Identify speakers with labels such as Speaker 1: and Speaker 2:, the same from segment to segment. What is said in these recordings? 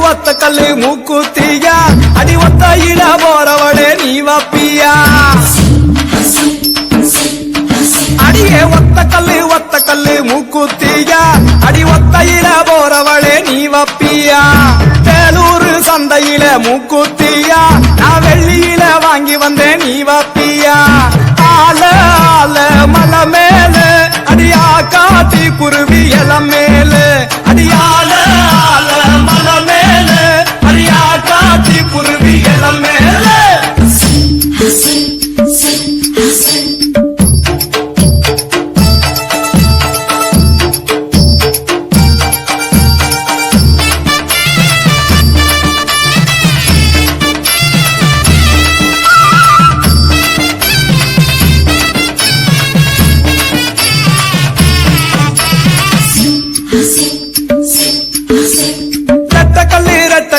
Speaker 1: ஒத்த கல்லு மூக்குத்தியா அடி ஒத்தையில போறவளே நீ வப்பியா அடியே ஒத்த கல்லு மூக்குத்தியா அடி ஒத்தையில போறவளே நீ வப்பியா வேலூர் சந்தையில மூக்குத்தியா நான் வெள்ளியில வாங்கி வந்தேன் நீ வப்பியா ஆல ஆல மலை மேல அடியா காட்டி குருவி இளம் மேல அடியால ஆல மலை மேல அடியா காட்டி குருவி இளம் மேல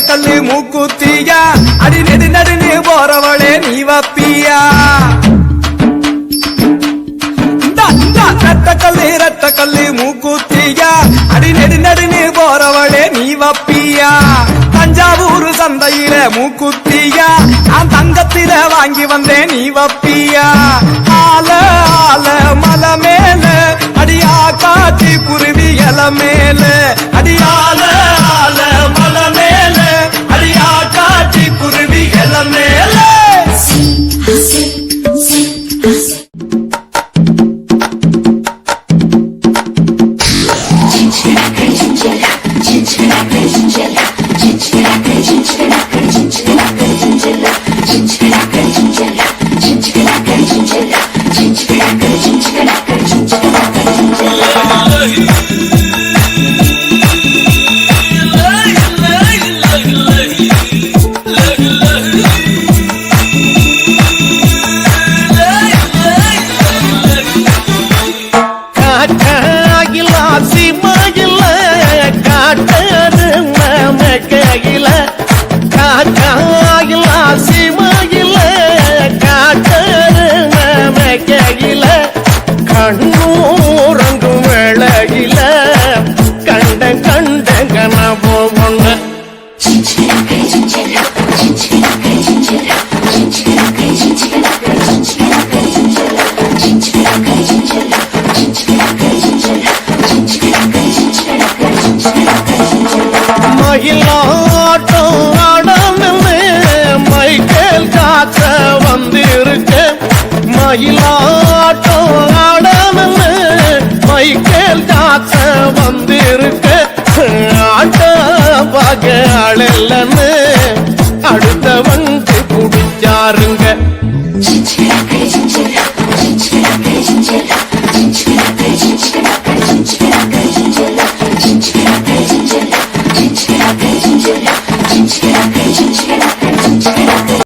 Speaker 1: கல்லு மூக்குத்தியா அடி நெடு நடுன்னு போறவளே நீ வப்பியா ரத்த கல்லு மூக்குத்தியா அடி நெடு நடுன்னு போறவளே நீ வப்பியா தஞ்சாவூர் சந்தையில மூக்குத்தியா நான் தங்கத்தில வாங்கி வந்தேன் நீ வப்பியா ஆல ஆல மலை மேல அடியா காட்டி குருவி இல மேல அடியால ஆல மலை மேல அடியா காட்டி குருவி இல மேல கண்ணூரங்கும் வேளையில கண்ட கண்ட கனவோ ஒண்ணு மயிலாட்டம் ஆடமென்னு மைக்கேல் காக்க வந்திருக்க மயிலாட்டம் ஆடமென்னு மைக்கேல் காக்க வந்திருக்க ஆட்ட பாக ஆளல்லன்னு அடுத்தவன்